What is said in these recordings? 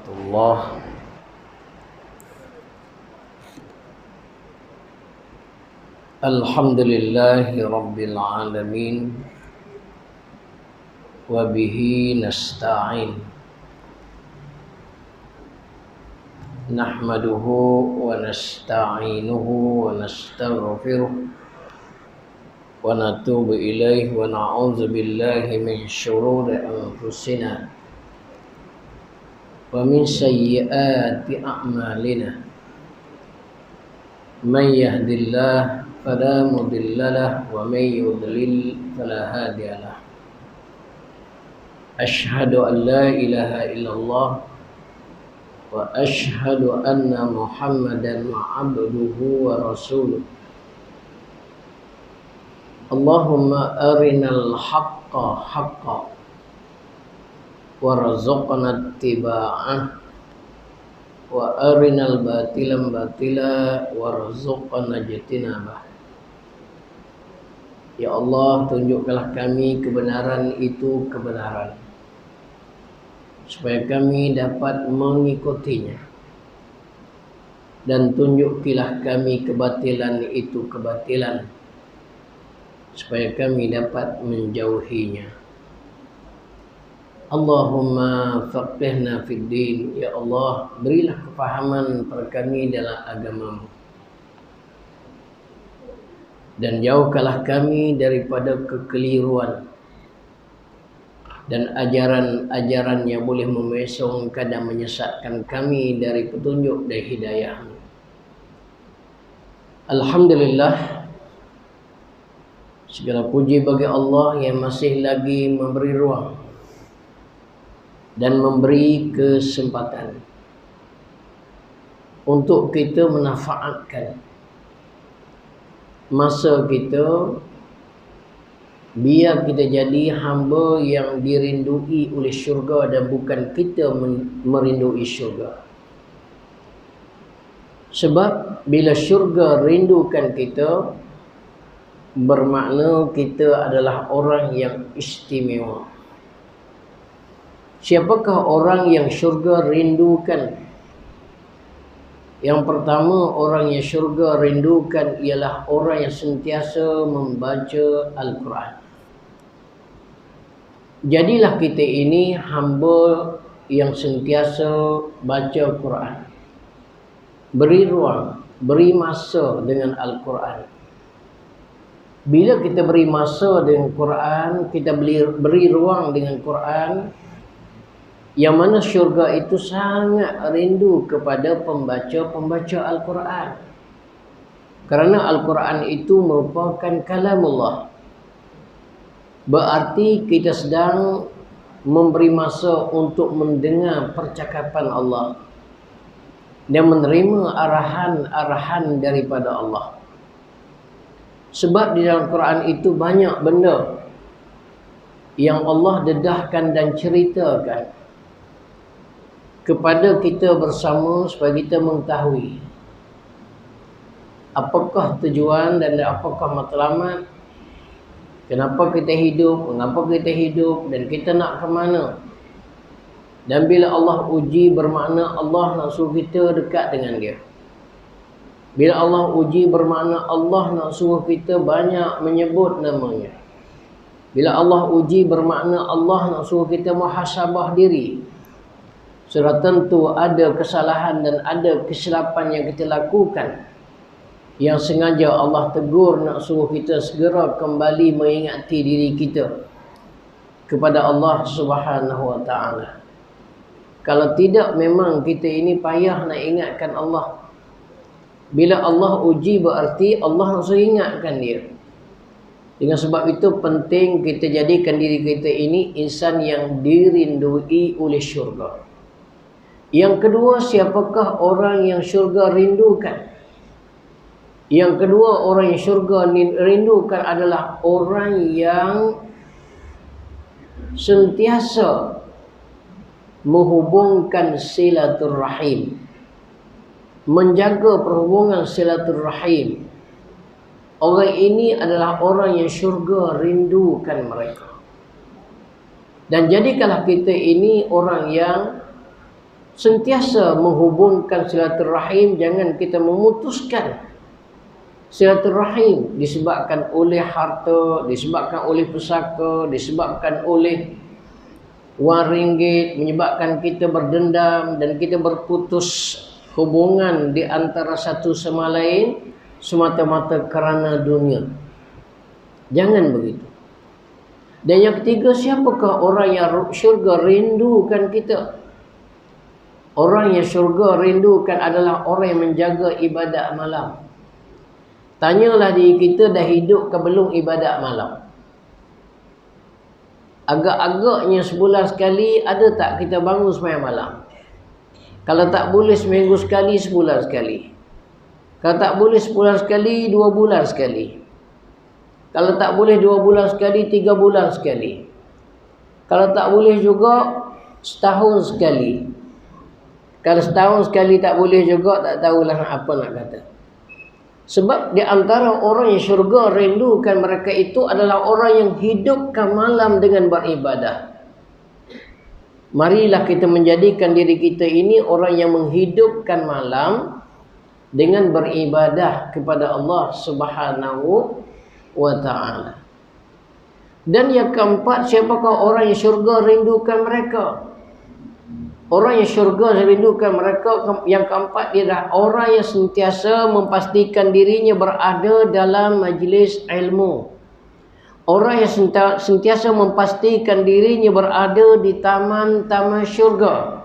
الله. الحمد لله رب العالمين وبه نستعين نحمده ونستعينه ونستغفره ونتوب إليه ونعوذ بالله من شرور أنفسنا ومن سيئات أعمالنا من يهد الله فلا مضل له ومن يضلل فلا هادي له أشهد أن لا إله إلا الله وأشهد أن محمدا عبده ورسوله اللهم أرنا الحق حقا وارزقنا اتباعه وأرنا الباطل باطلا وارزقنا اجtinabah. Ya Allah, tunjukkanlah kami kebenaran itu kebenaran, supaya kami dapat mengikutinya, dan tunjukilah kami kebatilan itu kebatilan, supaya kami dapat menjauhinya. Allahumma faqihna fid din. Ya Allah, berilah kefahaman pada kami dalam agamamu, dan jauhkanlah kami daripada kekeliruan dan ajaran-ajaran yang boleh memesongkan dan menyesatkan kami dari petunjuk dan hidayah-Mu. Alhamdulillah, segala puji bagi Allah yang masih lagi memberi ruang dan memberi kesempatan untuk kita memanfaatkan masa kita, biar kita jadi hamba yang dirindui oleh syurga dan bukan kita merindui syurga. Sebab bila syurga rindukan kita, bermakna kita adalah orang yang istimewa. Siapakah orang yang syurga rindukan? Yang pertama, orang yang syurga rindukan ialah orang yang sentiasa membaca Al-Quran. Jadilah kita ini hamba yang sentiasa baca Quran. Beri ruang, beri masa dengan Al-Quran. Bila kita beri masa dengan Quran, kita beri ruang dengan Quran, yang mana syurga itu sangat rindu kepada pembaca-pembaca Al-Quran. Kerana Al-Quran itu merupakan kalamullah. Berarti kita sedang memberi masa untuk mendengar percakapan Allah dan menerima arahan-arahan daripada Allah. Sebab di dalam Quran itu banyak benda yang Allah dedahkan dan ceritakan kepada kita bersama, supaya kita mengetahui apakah tujuan dan apakah matlamat, kenapa kita hidup, mengapa kita hidup, dan kita nak ke mana. Dan bila Allah uji, bermakna Allah nak suruh kita dekat dengan Dia. Bila Allah uji, bermakna Allah nak suruh kita banyak menyebut namanya. Bila Allah uji, bermakna Allah nak suruh kita muhasabah diri. Sudah tentu ada kesalahan dan ada kesilapan yang kita lakukan, yang sengaja Allah tegur nak suruh kita segera kembali mengingati diri kita kepada Allah Subhanahu wa ta'ala. Kalau tidak, memang kita ini payah nak ingatkan Allah. Bila Allah uji, berarti Allah nak suruh ingatkan Dia. Dengan sebab itu penting kita jadikan diri kita ini insan yang dirindui oleh syurga. Yang kedua, siapakah orang yang syurga rindukan? Yang kedua, orang yang syurga rindukan adalah orang yang sentiasa menghubungkan silaturrahim, menjaga perhubungan silaturrahim. Orang ini adalah orang yang syurga rindukan mereka. Dan jadikanlah kita ini orang yang sentiasa menghubungkan silaturahim, jangan kita memutuskan silaturahim disebabkan oleh harta, disebabkan oleh pusaka, disebabkan oleh wang ringgit, menyebabkan kita berdendam dan kita berputus hubungan di antara satu sama lain semata-mata kerana dunia. Jangan begitu. Dan yang ketiga, siapakah orang yang syurga rindukan kita? Orang yang syurga rindukan adalah orang yang menjaga ibadat malam. Tanyalah diri kita, dah hidup ke belum ibadat malam? Agak-agaknya sebulan sekali ada tak kita bangun sembahyang malam? Kalau tak boleh seminggu sekali, sebulan sekali. Kalau tak boleh sebulan sekali, 2 bulan sekali. Kalau tak boleh 2 bulan sekali, 3 bulan sekali. Kalau tak boleh juga, setahun sekali. Kalau setahun sekali tak boleh juga, tak tahulah apa nak kata. Sebab di antara orang yang syurga rindukan mereka itu adalah orang yang hidupkan malam dengan beribadah. Marilah kita menjadikan diri kita ini orang yang menghidupkan malam dengan beribadah kepada Allah Subhanahu wa ta'ala. Dan yang keempat, siapakah orang yang syurga rindukan mereka? Orang yang syurga rindukan mereka, yang keempat, dia adalah orang yang sentiasa memastikan dirinya berada dalam majlis ilmu. Orang yang sentiasa memastikan dirinya berada di taman-taman syurga.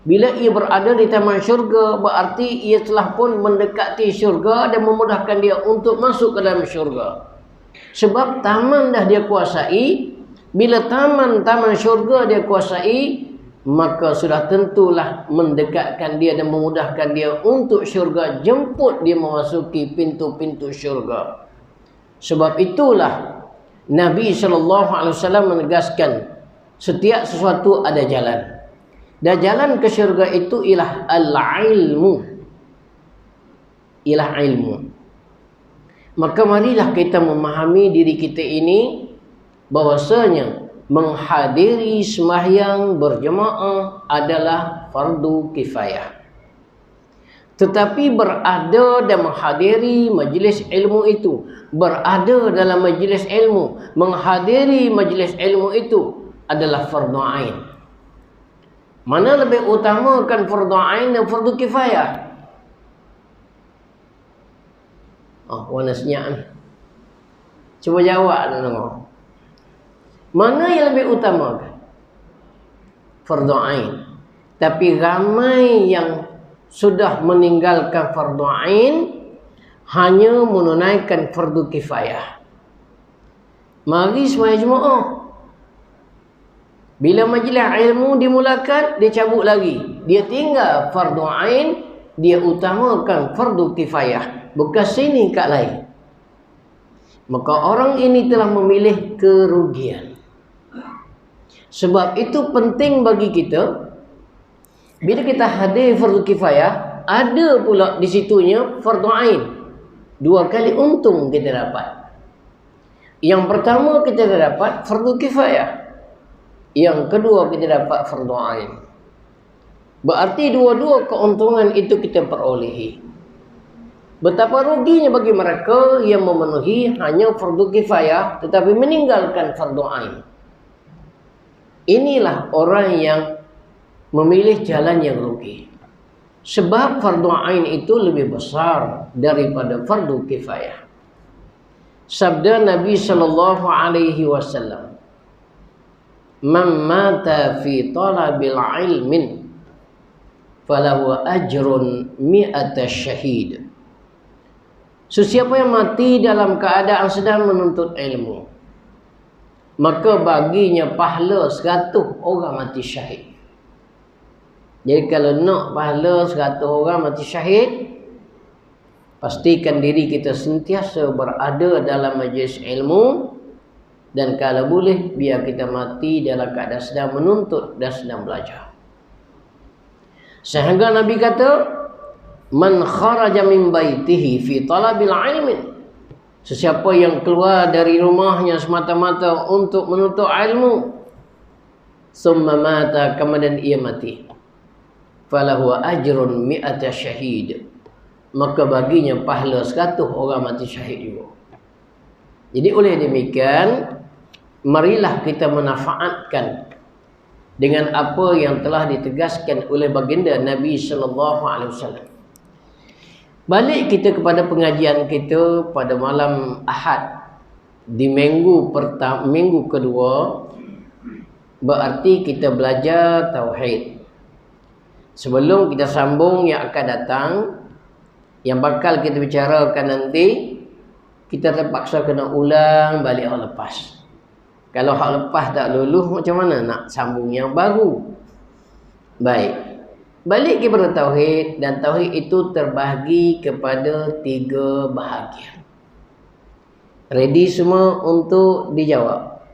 Bila ia berada di taman syurga, berarti ia telah pun mendekati syurga dan memudahkan dia untuk masuk ke dalam syurga. Sebab taman dah dia kuasai. Bila taman-taman syurga dia kuasai, maka sudah tentulah mendekatkan dia dan memudahkan dia untuk syurga, jemput dia memasuki pintu-pintu syurga. Sebab itulah Nabi SAW menegaskan setiap sesuatu ada jalan. Dan jalan ke syurga itu ialah al-ilmu. Ialah ilmu. Maka marilah kita memahami diri kita ini bahwasanya menghadiri sembahyang berjemaah adalah fardu kifayah. Tetapi berada dan menghadiri majlis ilmu itu, berada dalam majlis ilmu, menghadiri majlis ilmu itu adalah fardu ain. Mana lebih utamakan fardu ain dan fardu kifayah? Oh, warna senyap ni. Cuba jawab dulu. Mana yang lebih utamakan? Fardu ain. Tapi ramai yang sudah meninggalkan fardu ain, hanya menunaikan fardu kifayah. Mari sembahyang Jumaat. Bila majlis ilmu dimulakan, dia cabut lagi. Dia tinggal fardu ain, dia utamakan fardu kifayah. Bekas sini kat lain. Maka orang ini telah memilih kerugian. Sebab itu penting bagi kita, bila kita hadir fardu kifayah, ada pula di situnya fardu ain. 2 kali untung kita dapat. Yang pertama kita dapat fardu kifayah. Yang kedua kita dapat fardu ain. Berarti dua-dua keuntungan itu kita perolehi. Betapa ruginya bagi mereka yang memenuhi hanya fardu kifayah tetapi meninggalkan fardu ain. Inilah orang yang memilih jalan yang rugi. Sebab fardu ain itu lebih besar daripada fardu kifayah. Sabda Nabi sallallahu alaihi wasallam, "Man mata fi talabil ilmin falahu ajrun mi'ata syahid." Sesiapa yang mati dalam keadaan sedang menuntut ilmu, maka baginya pahala 100 orang mati syahid. Jadi kalau nak pahala 100 orang mati syahid, pastikan diri kita sentiasa berada dalam majlis ilmu. Dan kalau boleh, biar kita mati dalam keadaan sedang menuntut dan sedang belajar. Sehingga Nabi kata, "Man kharaja min baitihi fi talabil ilmin." Sesiapa yang keluar dari rumahnya semata-mata untuk menuntut ilmu, summa mata, kemudian ia mati. falahu ajrun mi'ata syahid, maka baginya pahala 100 orang mati syahid juga. Jadi oleh demikian, marilah kita memanfaatkan dengan apa yang telah ditegaskan oleh baginda Nabi sallallahu alaihi wasallam. Balik kita kepada pengajian kita pada malam Ahad di minggu kedua, berarti kita belajar tauhid. Sebelum kita sambung yang akan datang, yang bakal kita bicarakan nanti, kita terpaksa kena ulang balik hak lepas. Kalau hak lepas tak lulus, macam mana nak sambung yang baru? Baik, balik kepada tauhid. Dan tauhid itu terbahagi kepada 3 bahagian. Ready semua untuk dijawab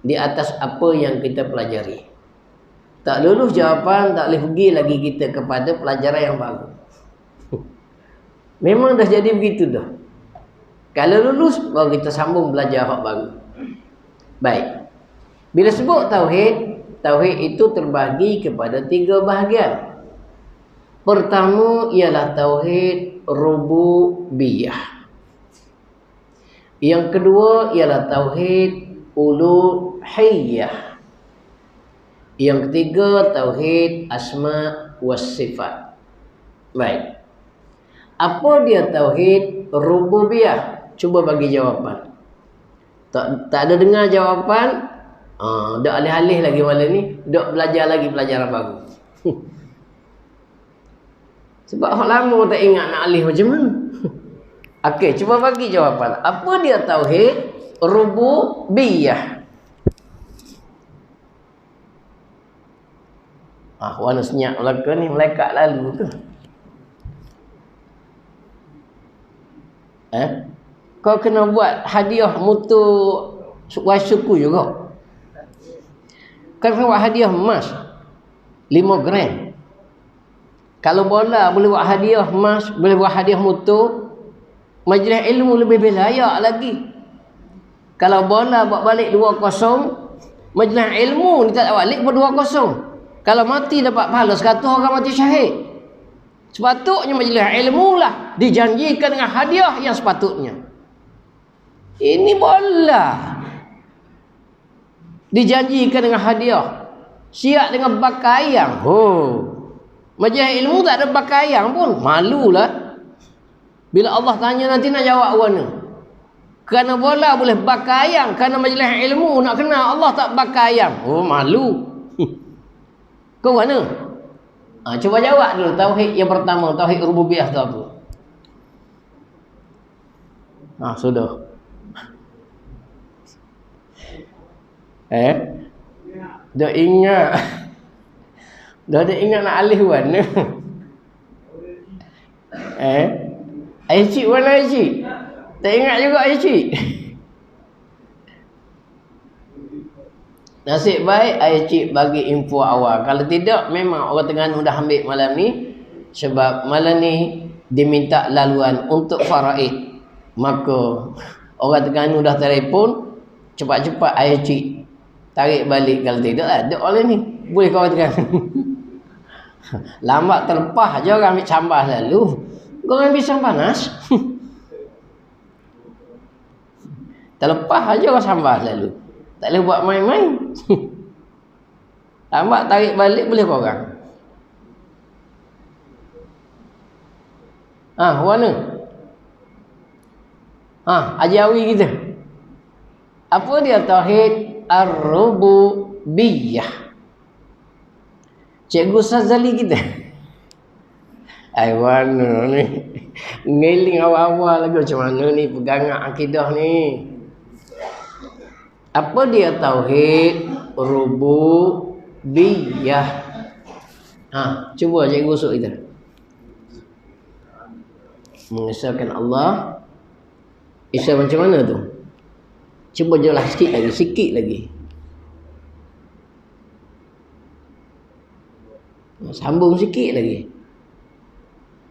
di atas apa yang kita pelajari. Tak lulus jawapan, tak boleh pergi lagi kita kepada pelajaran yang baru. Memang dah jadi begitu dah. Kalau lulus, baru kita sambung belajar hak baru. Baik. Bila sebut tauhid, tauhid itu terbahagi kepada 3 bahagian. Pertama ialah tauhid rububiyah. Yang kedua ialah tauhid uluhiyah. Yang ketiga tauhid asma was sifat. Baik. Apa dia tauhid rububiyah? Cuba bagi jawapan. Tak ada dengar jawapan, dak alih-alih lagi malam ni, dak belajar lagi pelajaran baru. Sebab hak lama tak ingat nak alih macam mana. Okey, cuba bagi jawapan. Apa dia tauhid rububiyah? Warna senyap belaka ni melekat lalu ke? Kau kena buat hadiah mutu wasuku juga. Kau kena buat hadiah emas 5 gram. Kalau bola boleh buat hadiah emas, boleh buat hadiah mutu, majlis ilmu lebih layak lagi. Kalau bola buat balik 2-0, majlis ilmu ni tak balik pun 2-0. Kalau mati dapat pahala 100 orang mati syahid. Sepatutnya majlis ilmu lah dijanjikan dengan hadiah yang sepatutnya. Ini bola dijanjikan dengan hadiah, siap dengan bakayang. Majlis ilmu tak ada bakayang pun, malulah. Bila Allah tanya nanti nak jawab mana? Kerana bola boleh bakayang, kerana majlis ilmu nak kenal Allah tak bakayang. Malu. Kau mana? Cuba jawab dulu tauhid yang pertama, tauhid rububiyah tu apa? Sudah. Dah ingat. Dah ada ingat nak alih warna. Ayah cik mana ayah cik? Tak ingat juga ayah cik. Nasib baik ayah cik bagi info awal. Kalau tidak, memang orang Terengganu dah ambil malam ni. Sebab malam ni diminta laluan untuk faraid. Maka orang Terengganu dah telefon, cepat-cepat ayah cik tarik balik. Kalau tidak, ada oleh ni. Boleh kau orang Terengganu. Lambat terlepas je orang ambil sambal lalu. Kau ambil pisang panas. Terlepas aja orang sambal lalu. Tak boleh buat main-main. Lambat tarik balik boleh korang. Mana? Ajawi kita. Apa dia tauhid ar-rububiyah? Cikgu Sazali kita. Mana ni? Ngeling awal-awal lagi macam mana ni pegangan akidah ni. Apa dia tauhid rububiyah? Cuba cikgu usuk kita. Mengesahkan Allah. Isya macam mana tu? Cuba jelas sikit lagi. Sambung sikit lagi.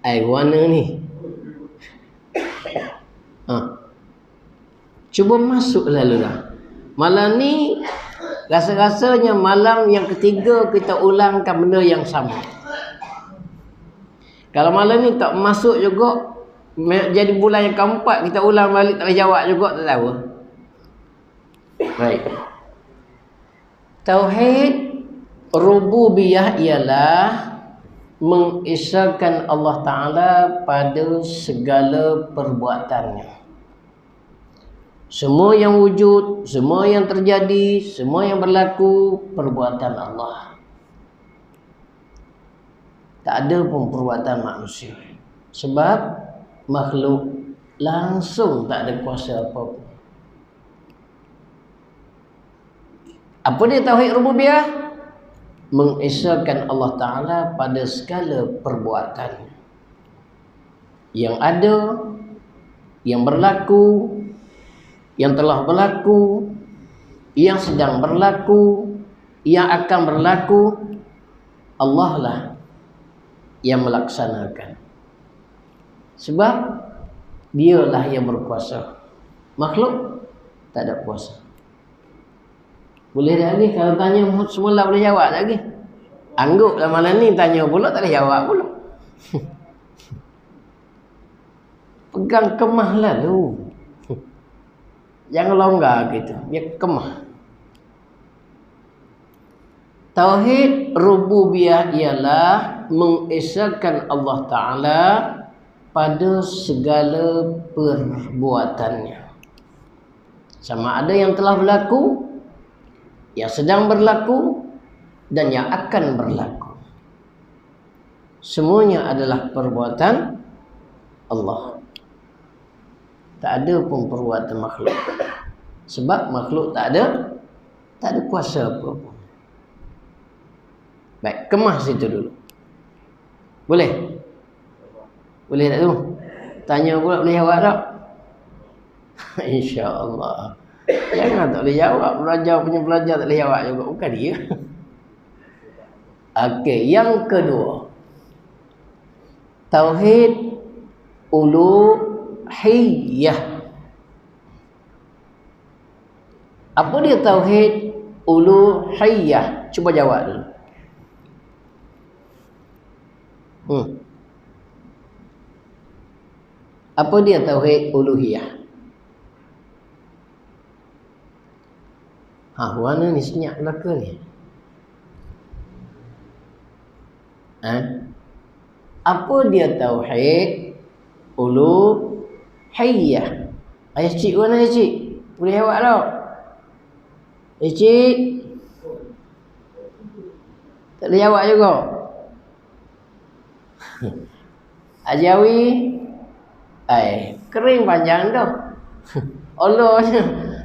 Warna ni. Cuba masuk lalu lah. Malam ni rasa-rasanya malam yang ketiga kita ulangkan benda yang sama. Kalau malam ni tak masuk juga, jadi bulan yang keempat kita ulang balik tak boleh jawab juga, tak tahu. Baik. Tauhid rububiyah ialah mengesahkan Allah Ta'ala pada segala perbuatannya. Semua yang wujud, semua yang terjadi, semua yang berlaku, perbuatan Allah. Tak ada pun perbuatan manusia. Sebab makhluk langsung tak ada kuasa apa-apa. Apa dia tauhid rububiyah? Mengesahkan Allah Ta'ala pada segala perbuatan yang ada, yang berlaku, yang telah berlaku, yang sedang berlaku, yang akan berlaku. Allah lah yang melaksanakan. Sebab dialah yang berkuasa. Makhluk tak ada kuasa. Boleh tak lagi? Kalau tanya semula boleh jawab tak lagi? Anggaplah malam ni tanya pula tak boleh jawab pula. Pegang kemah lalu. Jangan longgar gitu. Dia kemah. Tauhid rububiyah ialah mengesahkan Allah Ta'ala pada segala perbuatannya. Sama ada yang telah berlaku, yang sedang berlaku, dan yang akan berlaku. Semuanya adalah perbuatan Allah. Tak ada pun perbuatan makhluk. Sebab makhluk tak ada kuasa apa-apa. Baik, kemah situ dulu. Boleh? Boleh tak tu? Tanya pula boleh jawab tak? InsyaAllah. Jangan tak boleh jawab. Pelajar tak boleh jawab juga. Bukan dia. Okey, yang kedua. Tauhid uluhiyah. Apa dia tauhid uluhiyah? Cuba jawab dulu. Apa dia tauhid uluhiyah? Warna ni senyap belaka ni. Apa dia tauhid uluhiyah? Ayah cik mana ayah cik? Boleh jawab tak? Cik tak boleh jawab juga. Ajawi kering panjang dah. Allah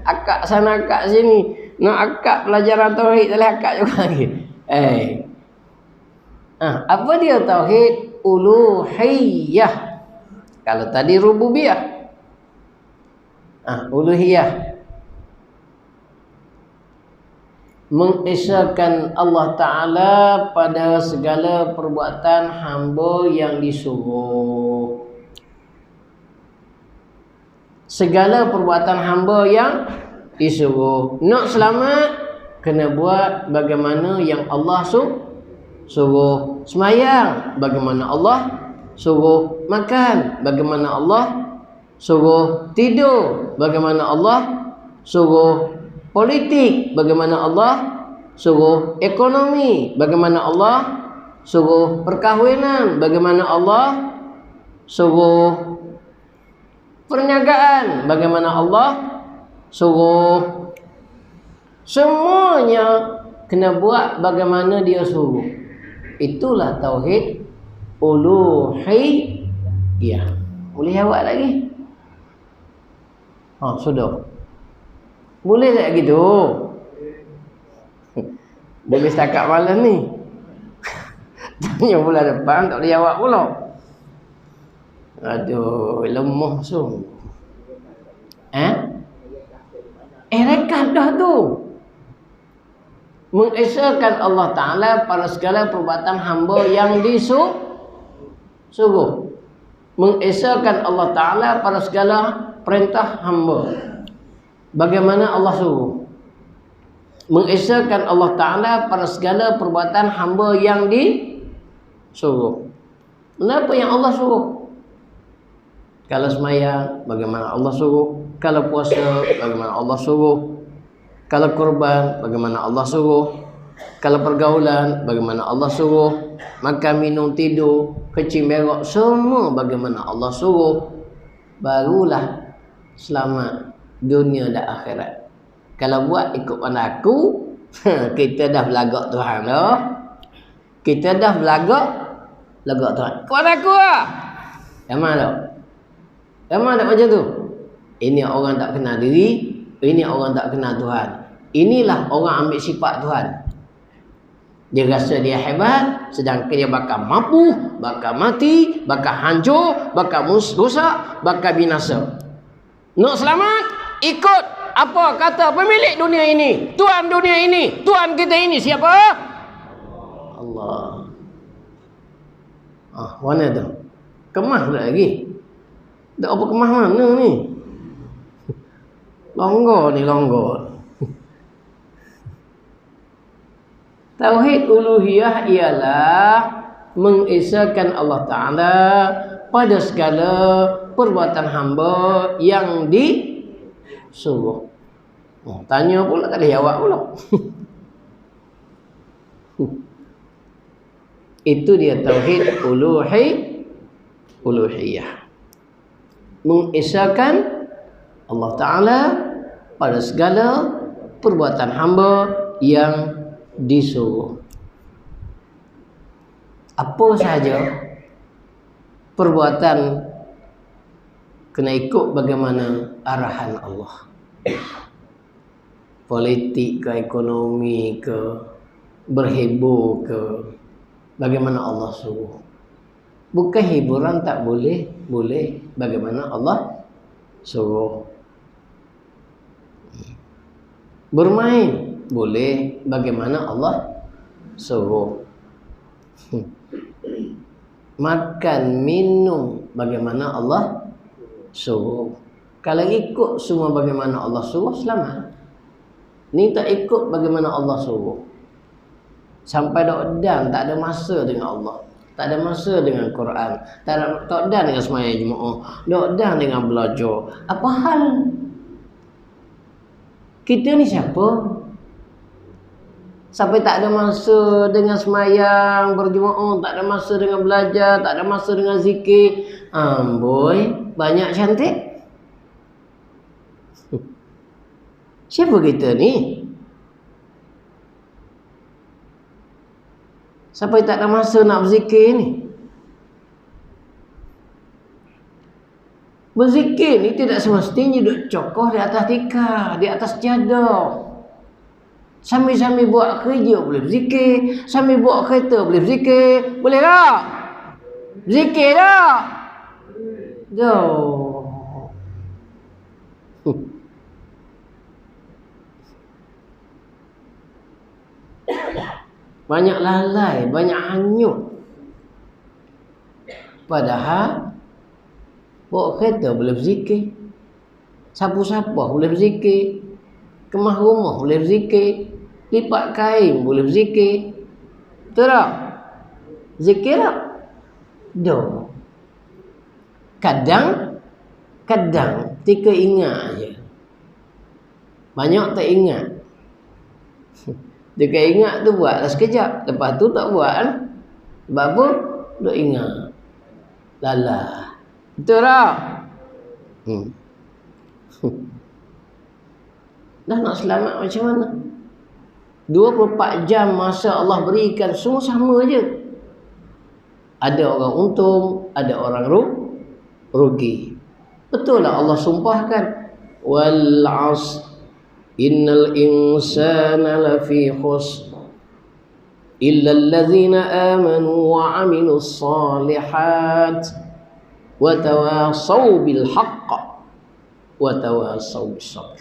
akak sana akak sini. Nak akak pelajaran tauhid tak boleh akak juga lagi. Apa dia tauhid uluhiyah? Kalau tadi rububiyah. Uluhiyah. Mengesahkan Allah Ta'ala pada segala perbuatan hamba yang disuruh. Segala perbuatan hamba yang disuruh. Nak selamat, kena buat bagaimana yang Allah suruh. Semayang, bagaimana Allah suruh. Makan, bagaimana Allah suruh. Tidur, bagaimana Allah suruh. Politik, bagaimana Allah suruh. Ekonomi, bagaimana Allah suruh. Perkahwinan, bagaimana Allah suruh. Perniagaan, bagaimana Allah suruh. Semuanya kena buat bagaimana dia suruh. Itulah tauhid uluhiyah. Boleh jawab lagi? Sudah. Boleh tak gitu? Boleh setakat malam ni. Tanya bulan depan tak boleh jawab pula. Aduh, lemah sungguh. Rekat dah tu. Mengesahkan Allah Ta'ala pada segala perbuatan hamba yang disuruh. Mengesahkan Allah Ta'ala pada segala perintah hamba. Bagaimana Allah suruh. Mengesahkan Allah Ta'ala pada segala perbuatan hamba yang disuruh. Kenapa yang Allah suruh? Kalau semayang, bagaimana Allah suruh? Kalau puasa, bagaimana Allah suruh? Kalau kurban, bagaimana Allah suruh? Kalau pergaulan, bagaimana Allah suruh? Makan, minum, tidur, kecil, merok, semua bagaimana Allah suruh. Barulah selamat dunia dan akhirat. Kalau buat ikut pandai aku, kita dah belagak Tuhan dah. Kita dah belagak Tuhan. Kuat aku lah. Yang mana tak? Yang mana tak macam tu? Ini orang tak kenal diri. Ini orang tak kenal Tuhan. Inilah orang ambil sifat Tuhan. Dia rasa dia hebat, sedangkan dia bakal mampu, bakal mati, bakal hancur, bakal rosak, bakal binasa. Nak selamat, ikut apa kata pemilik dunia ini, Tuhan dunia ini, Tuhan kita ini siapa? Allah. Mana tu? Kemah pula lagi. Tak apa kemah mana ni? Longgar ni, longgar. Tauhid uluhiyah ialah mengesahkan Allah Ta'ala pada segala perbuatan hamba yang disuruh. Tanya pula tak ada jawab pula. Itu dia tauhid uluhiyah. Mengesahkan Allah Ta'ala pada segala perbuatan hamba yang disuruh. Apa sahaja perbuatan kena ikut bagaimana arahan Allah. Politik ke, ekonomi ke, berhibur ke, bagaimana Allah suruh. Bukan hiburan tak boleh, boleh bagaimana Allah suruh. Bermain boleh bagaimana Allah suruh. Makan, minum bagaimana Allah suruh. Kalau ikut semua bagaimana Allah suruh, selamat. Ni tak ikut bagaimana Allah suruh, sampai dan tak ada masa dengan Allah, tak ada masa dengan Quran, tak ada dengan sembahyang Jumaat, dan dengan belajar. Apa hal? Kita ni siapa? Sampai tak ada masa dengan sembahyang berjumaat, tak ada masa dengan belajar, tak ada masa dengan zikir. Amboi, banyak cantik. Siapa kita ni? Sampai tak ada masa nak berzikir ni. Berzikir ni tidak semestinya duduk cokoh di atas tikar, di atas jadah. Sambil-sambil buat kerja boleh berzikir, sambil buat kereta boleh berzikir. Boleh tak? Berzikir tak? Jauh. Banyak lalai, banyak hanyut. Padahal bawa kereta boleh berzikir, sapu-sapu boleh berzikir, kemah rumah boleh berzikir, lipat kain boleh berzikir. Betul tak? Zikir tak? Doh. Kadang tika ingat je. Banyak tak ingat. Tika ingat tu buatlah sekejap, lepas tu tak buat kan? Sebab apa? Duk ingat. Lalah. Betul tak? Dah nak selamat macam mana? 24 jam masa Allah berikan semua sama je. Ada orang untung, ada orang rugi. Betul lah Allah sumpahkan, wal 'asr innal insana lafi khusr illa allazina amanu wa 'amilus solihat wa tawasaw bil haqq wa tawasaw bis sabr.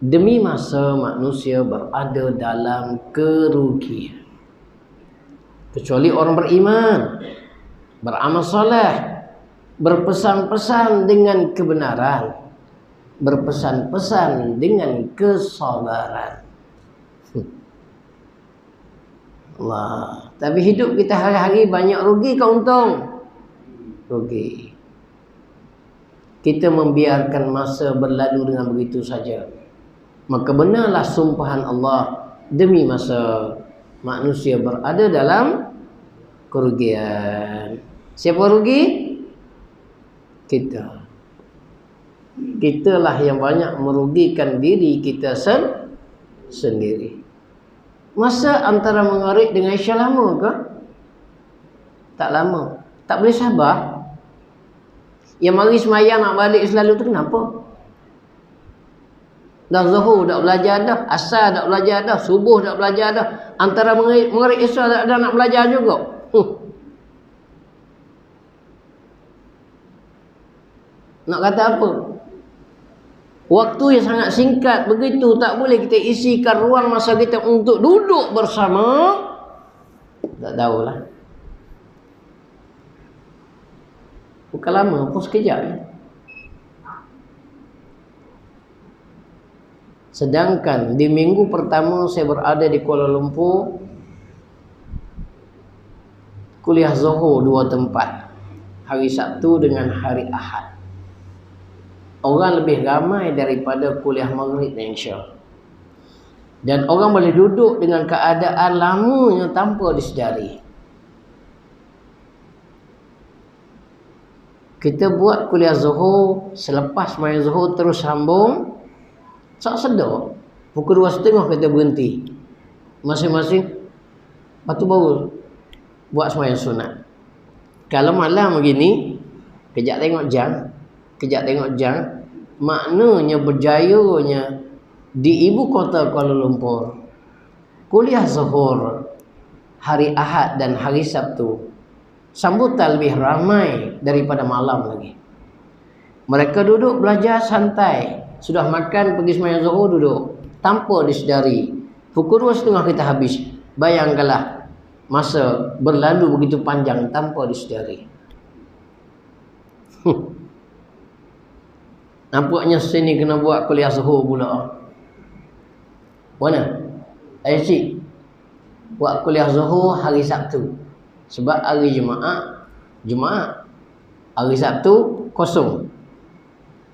Demi masa manusia berada dalam kerugian, kecuali orang beriman, beramal soleh, berpesan-pesan dengan kebenaran, berpesan-pesan dengan kesabaran. Allah. Tapi hidup kita hari-hari banyak rugi ke untung? rugi. Kita membiarkan masa berlalu dengan begitu saja, maka benarlah sumpahan Allah, demi masa manusia berada dalam kerugian. Siapa rugi? Kita. Kitalah yang banyak merugikan diri kita sendiri. Masa antara mengarik dengan Isya lama ke? Tak lama. Tak boleh sabar. Yang mari semayang nak balik selalu tu kenapa? Dah Zuhur dah belajar dah, Asar dah belajar dah, Subuh dah belajar dah. Antara mengarik Isya dah nak belajar juga. Nak kata apa? Waktu yang sangat singkat begitu, tak boleh kita isikan ruang masa kita untuk duduk bersama. Tak tahulah. Bukan lama pun, sekejap je. Sedangkan di minggu pertama saya berada di Kuala Lumpur, kuliah Zuhur 2 tempat, hari Sabtu dengan hari Ahad. Orang lebih ramai daripada kuliah Maghrib dan Isya. Dan orang boleh duduk dengan keadaan lamanya tanpa disedari. Kita buat kuliah Zuhur, selepas main Zuhur terus sambung. Tak sedar, pukul 2.30 kita berhenti masing-masing. Lepas tu baru buat sembahyang sunat. Kalau malam begini, kejap tengok jam, maknanya berjayanya di ibu kota Kuala Lumpur kuliah Zuhur hari Ahad dan hari Sabtu, sambutan lebih ramai daripada malam lagi. Mereka duduk belajar santai, sudah makan pergi sembahyang Zuhur, duduk tanpa disedari. Pukul 2.30 kita habis. Bayangkanlah, masa berlalu begitu panjang tanpa disedari. Nampaknya sini kena buat kuliah Zuhur pula. Mana? Cik, buat kuliah Zuhur hari Sabtu. Sebab hari Jumaat. Hari Sabtu kosong.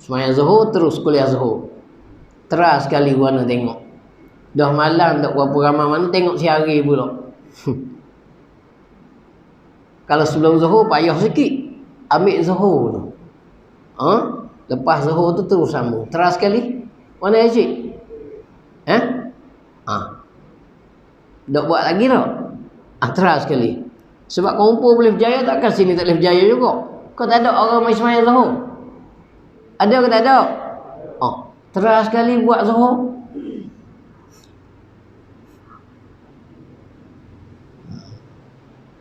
Sembahyang Zuhur terus kuliah Zuhur. Teras sekali warna tengok. Dah malam tak berapa ramai mana tengok siari pula. Kalau sebelum Zuhur payah sikit. Ambil Zuhur tu. Lepas Zuhur tu terus sambung. Teras sekali. Mana cik? Tak buat lagi tak? Teras sekali. Sebab kumpul boleh berjaya, takkan sini tak boleh berjaya juga. Kau tak ada orang main sembahyang Zuhur? Ada ke tak ada? Teras sekali buat Zuhur.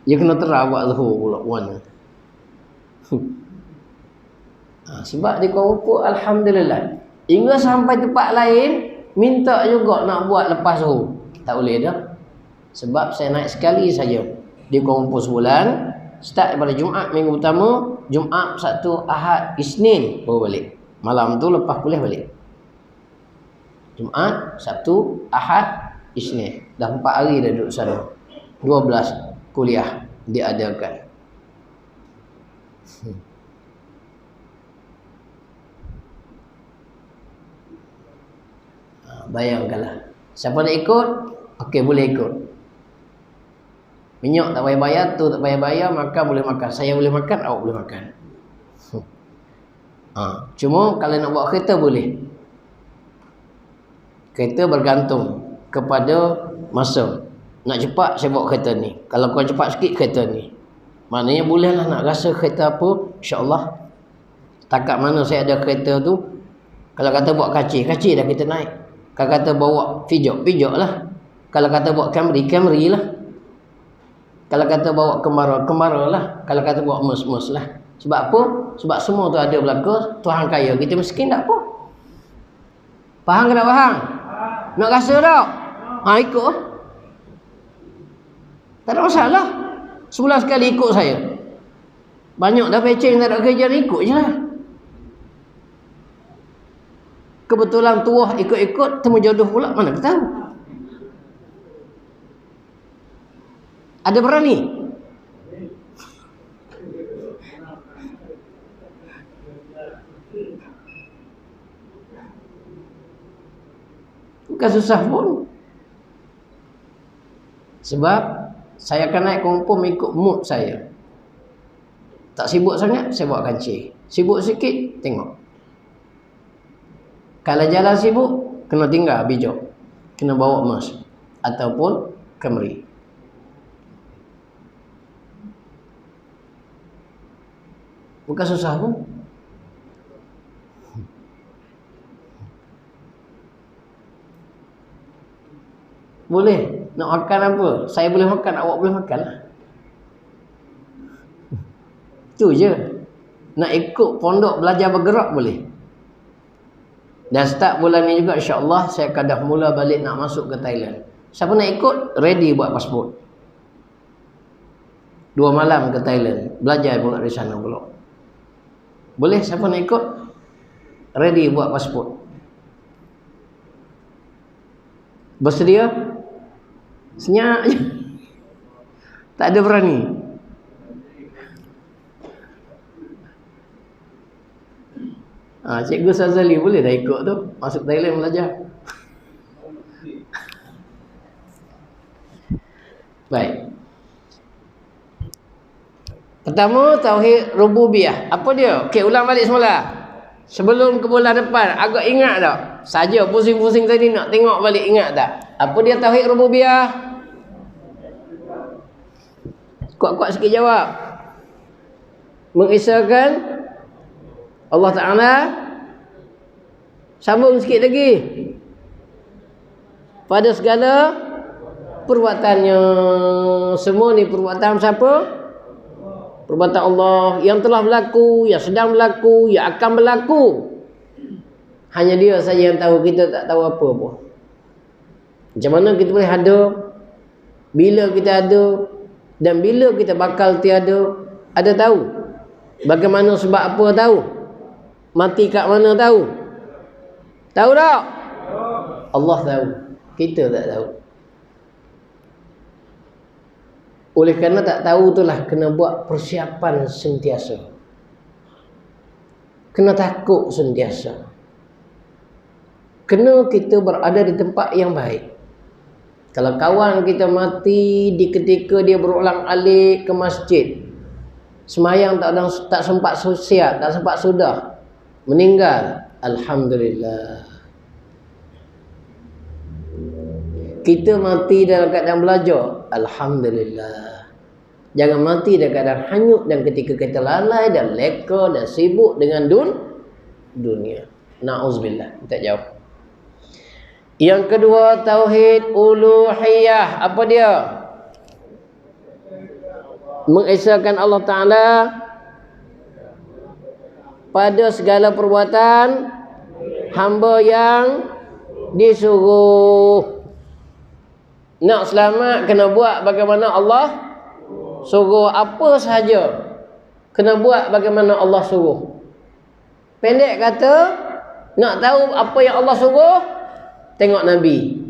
Dia kena terah buat Zuhur pula warna. Sebab di Kuala Lumpur alhamdulillah, hingga sampai tempat lain minta juga nak buat lepas Zuhur. Tak boleh dah. Sebab saya naik sekali saja di Kuala Lumpur sebulan. Start daripada Jumaat minggu pertama, Jumaat, Sabtu, Ahad, Isnin baru balik. Malam tu lepas kuliah balik. Jumaat, Sabtu, Ahad, Isnin. Dah 4 hari dah duduk sana. 12 kuliah diadakan. Bayangkanlah. Siapa nak ikut? Okey, boleh ikut. Minyak tak payah bayar, tu tak payah bayar, makan boleh makan. Saya boleh makan, awak boleh makan. Cuma kalau nak bawa kereta boleh. Kereta bergantung kepada masa. Nak cepat saya bawa kereta ni. Kalau kau cepat sikit kereta ni. Maknanya bolehlah nak rasa kereta apa, insya-Allah. Takat mana saya ada kereta tu. Kalau kata bawa kacir dah kita naik. Kalau kata bawa pijak lah. Kalau kata bawa Camry lah. Kalau kata bawa Kemara lah. Kalau kata bawa Mercedes lah. Sebab apa? Sebab semua tu ada belaka. Tuhan kaya, kita miskin tak apa. Faham ke tak faham? Nak rasa tak? Ikut. Tak ada masalah. Sebulan sekali ikut saya. Banyak dah pecing tak ada kerja, ikut je lah. Kebetulan tuah ikut-ikut, temu jodoh pula, mana kita tahu. Ada berani? Bukan susah pun. Sebab saya akan naik kompom ikut mood saya. Tak sibuk sangat, saya bawa kancing. Sibuk sikit, tengok. Kalau jalan sibuk, kena tinggal bijak. Kena bawa emas. Ataupun kemeri. Bukan susah pun. Boleh. Nak makan apa? Saya boleh makan, awak boleh makan lah. Itu je. Nak ikut pondok belajar bergerak boleh. Dan start bulan ni juga insya-Allah saya akan dah mula balik nak masuk ke Thailand. Siapa nak ikut? Ready buat pasport. 2 malam ke Thailand. Belajar pula di sana pula. Boleh siapa nak ikut? Ready buat pasport. Bersedia? Senyap je. Tak ada berani. Cikgu Sazali boleh dah ikut tu. Masuk Thailand belajar. Baik. Pertama, tauhid rububiyah. Apa dia? Okey, ulang balik semula. Sebelum ke bulan depan, agak ingat tak? Saja pusing-pusing tadi nak tengok balik, ingat tak? Apa dia tauhid rububiyah? Kuat-kuat sikit jawab. Mengesahkan Allah Ta'ala. Sambung sikit lagi. Pada segala perbuatannya. Semua ni perbuatan siapa? Perbuatan Allah yang telah berlaku, yang sedang berlaku, yang akan berlaku. Hanya dia saja yang tahu, kita tak tahu apa-apa. Macam mana kita boleh ada, bila kita ada, dan bila kita bakal tiada, ada tahu. Bagaimana sebab apa tahu. Mati kat mana tahu. Tahu tak? Allah tahu. Kita tak tahu. Oleh kerana tak tahu itulah kena buat persiapan sentiasa. Kena takut sentiasa. Kena kita berada di tempat yang baik. Kalau kawan kita mati di ketika dia berulang-alik ke masjid, semayang tak sempat siap, tak sempat sudah, meninggal, alhamdulillah. Kita mati dalam keadaan belajar, alhamdulillah. Jangan mati dalam keadaan hanyut dan ketika kita lalai dan leka dan sibuk dengan dunia. Na'udzubillah. Kita jawab. Yang kedua, tauhid uluhiyah. Apa dia? Mengesahkan Allah Ta'ala pada segala perbuatan hamba yang disuruh. Nak selamat kena buat bagaimana Allah suruh. Apa sahaja kena buat bagaimana Allah suruh. Pendek kata, nak tahu apa yang Allah suruh, tengok Nabi.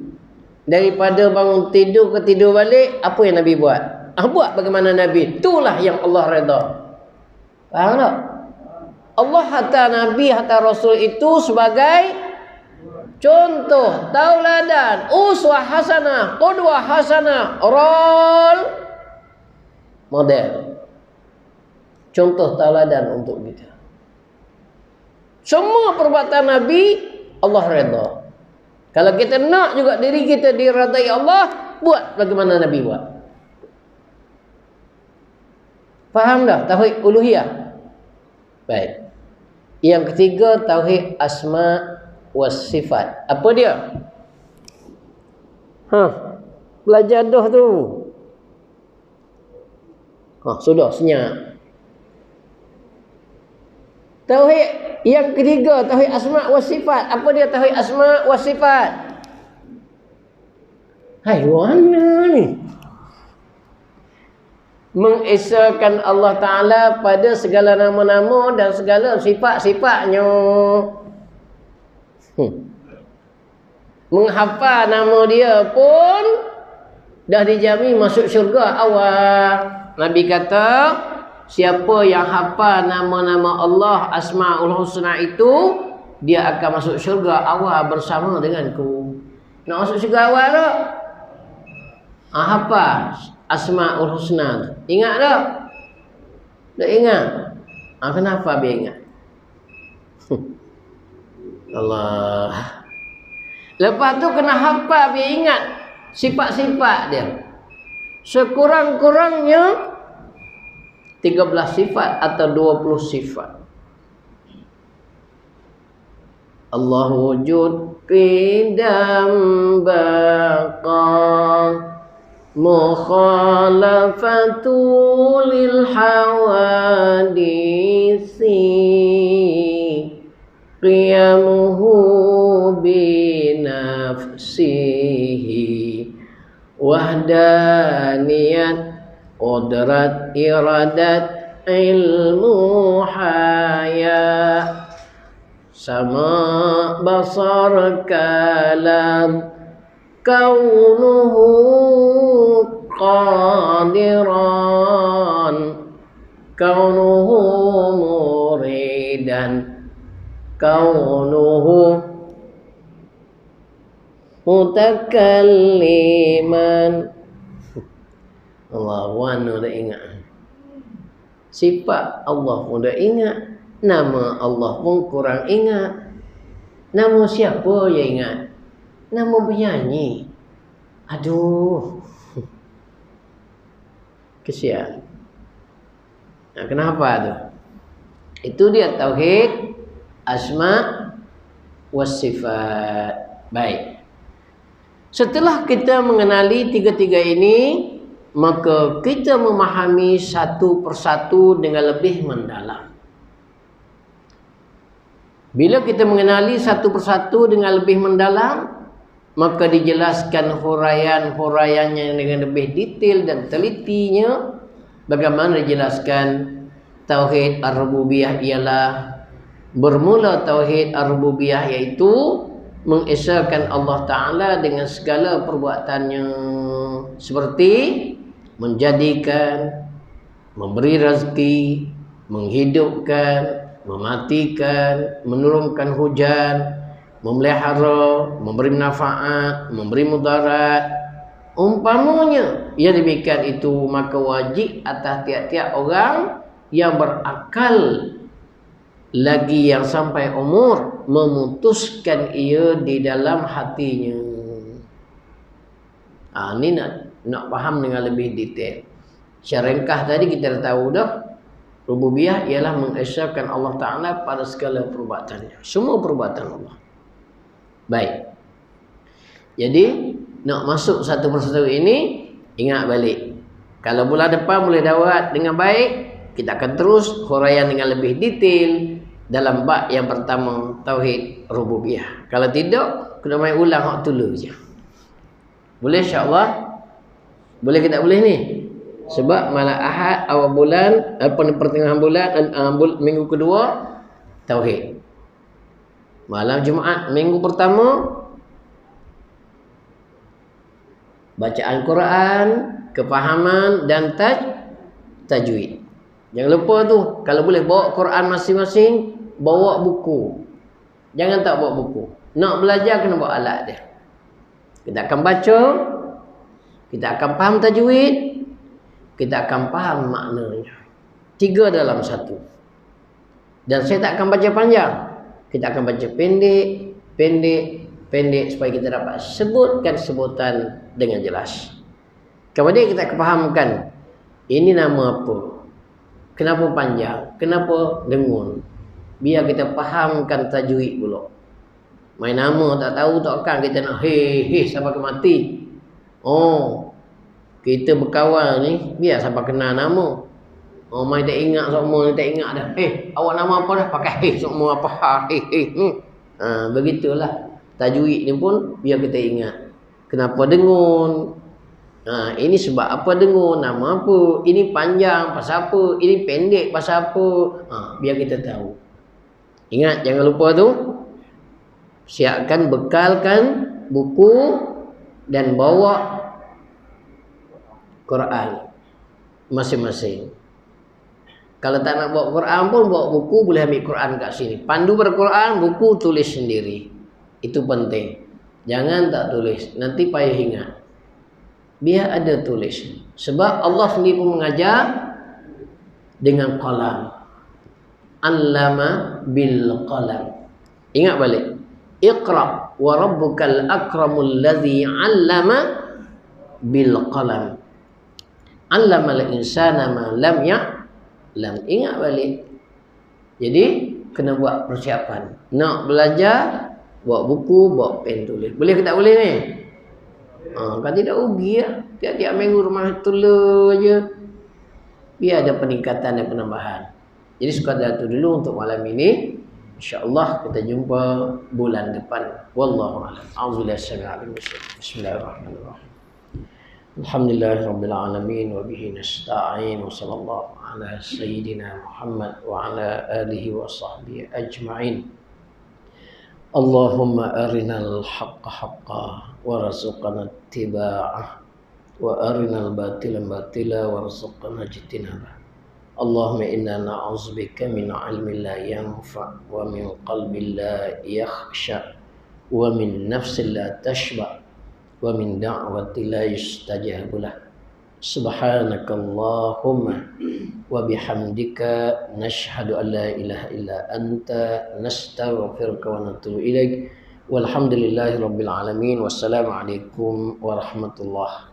Daripada bangun tidur ke tidur balik, apa yang Nabi buat? Buat bagaimana Nabi. Itulah yang Allah redha. Faham tak? Allah hantar Nabi, hantar Rasul itu sebagai contoh, tauladan, uswah hasanah, qudwah hasanah, role model. Contoh tauladan untuk kita. Semua perbuatan Nabi Allah redha. Kalau kita nak juga diri kita diredai Allah, buat bagaimana Nabi buat. Faham dah tauhid uluhiyah? Baik. Yang ketiga, tauhid asma was sifat. Apa dia? Belajar dah tu. Sudah senyap. Tauhid yang ketiga, tauhid asma was sifat. Apa dia tauhid asma was sifat? Hai, mana ni? Mengesahkan Allah Ta'ala pada segala nama-nama dan segala sifat-sifatnya. Menghafal nama dia pun dah dijamin masuk syurga awal. Nabi kata, siapa yang hafal nama-nama Allah Asmaul Husna itu, dia akan masuk syurga awal bersama denganku. Nak masuk syurga awal tak? Apa? Asmaul Husna. Ingat tak? Tak ingat? Kenapa biar ingat? Allah. Lepas tu kena hafal biar ingat sifat-sifat dia. Sekurang-kurangnya 13 sifat atau 20 sifat. Allah wujud qidam baqa mukhalafatu lil hawadisi qiyamuhu binafsihi wahdaniyat qudrat iradat ilmu haya sama basar kalam kaunuhu qadiran kaunuhu muridan kaunuhu mutakalliman. Allah pun dah ingat. Sifat Allah pun dah ingat. Nama Allah pun kurang ingat. Nama siapa yang ingat? Nama penyanyi. Aduh. Kesian. Nah, kenapa tu? Itu dia tauhid asma was sifat. Baik. Setelah kita mengenali tiga-tiga ini, maka kita memahami satu persatu dengan lebih mendalam. Bila kita mengenali satu persatu dengan lebih mendalam, maka dijelaskan huraian-huraiannya dengan lebih detail dan telitinya. Bagaimana dijelaskan tauhid ar-rububiyah ialah bermula tauhid ar-rububiyah iaitu mengesahkan Allah Ta'ala dengan segala perbuatannya, seperti menjadikan, memberi rezeki, menghidupkan, mematikan, menurunkan hujan, memelihara, memberi manfaat, memberi mudarat. Umpamanya yang demikian itu, maka wajib atas tiap-tiap orang yang berakal lagi yang sampai umur memutuskan ia di dalam hatinya. Ini nak faham dengan lebih detail. Secara ringkas tadi kita dah tahu dah, rububiyah ialah mengesahkan Allah Ta'ala pada segala perbuatannya, semua perbuatan Allah. Baik. Jadi nak masuk satu persatu ini, ingat balik. Kalau bulan depan boleh dapat dengan baik, kita akan terus huraian dengan lebih detail dalam bab yang pertama, tauhid rububiyah. Kalau tidak, kena main ulang hak dulu je. Boleh insya-Allah? Boleh ke tak boleh ni? Sebab malam Ahad awal bulan, pertengahan bulan, minggu kedua tauhid. Malam Jumaat minggu pertama bacaan Quran, kefahaman dan tajwid. Jangan lupa tu, kalau boleh bawa Quran masing-masing, bawa buku. Jangan tak bawa buku. Nak belajar kena bawa alat dia. Kita akan baca, kita akan faham tajwid, kita akan faham maknanya. 3 dalam 1. Dan saya tak akan baca panjang. Kita akan baca pendek supaya kita dapat sebutkan sebutan dengan jelas. Kemudian kita akan fahamkan ini nama apa, kenapa panjang, kenapa dengun. Biar kita fahamkan tajwid pula. Main nama tak tahu takkan kita nak he sampai ke mati. Oh, kita berkawan ni biar sampai kenal nama. Oh, main tak ingat semua ni, tak ingat dah. Awak nama apa dah? Pakai semua apa? Begitulah. Tajwid ni pun biar kita ingat. Kenapa dengun? Ini sebab apa dengun? Nama apa? Ini panjang pasal apa? Ini pendek pasal apa? Biar kita tahu. Ingat, jangan lupa tu. Siapkan, bekalkan buku dan bawa Quran masing-masing. Kalau tak nak bawa Quran pun bawa buku, boleh ambil Quran kat sini. Pandu berquran, buku tulis sendiri. Itu penting. Jangan tak tulis, nanti payah ingat. Biar ada tulis. Sebab Allah sendiri pun mengajar dengan qalam. Allama bil qalam. Ingat balik. Iqra wa rabbukal akramul ladzi 'allama bil qalam. 'Allamal insana ma lam ya'lam. Ingat balik. Jadi kena buat persiapan. Nak belajar, bawa buku, bawa pen tulis. Boleh ke tak boleh ni? Kalau tidak rugi ya. Tiap-tiap minggu rumah tulis je. Biar ada peningkatan dan penambahan. Jadi sekadar itu dulu untuk malam ini. InsyaAllah kita jumpa bulan depan. Wallahu a'lam. Bismillahirrahmanirrahim. Alhamdulillahirabbil alamin wa bihi nasta'in wa sallallahu ala sayyidina Muhammad wa ala alihi wa sahbihi ajma'in. Allahumma arinal haqqa haqqan warzuqna ittiba'ah wa arinal batila batila warzuqna ijtinabah. Allahumma inna na'udzubika min 'ilmin la yanfa' wa min qalbin la yakhsha wa min nafsin la tashba' wa min da'watin la yustajabu lah. Subhanakallahumma wa bihamdika nashhadu an la ilaha illa anta nastaghfiruka wa natubu ilaik. Walhamdulillahi rabbil alamin. Wassalamu alaikum warahmatullahi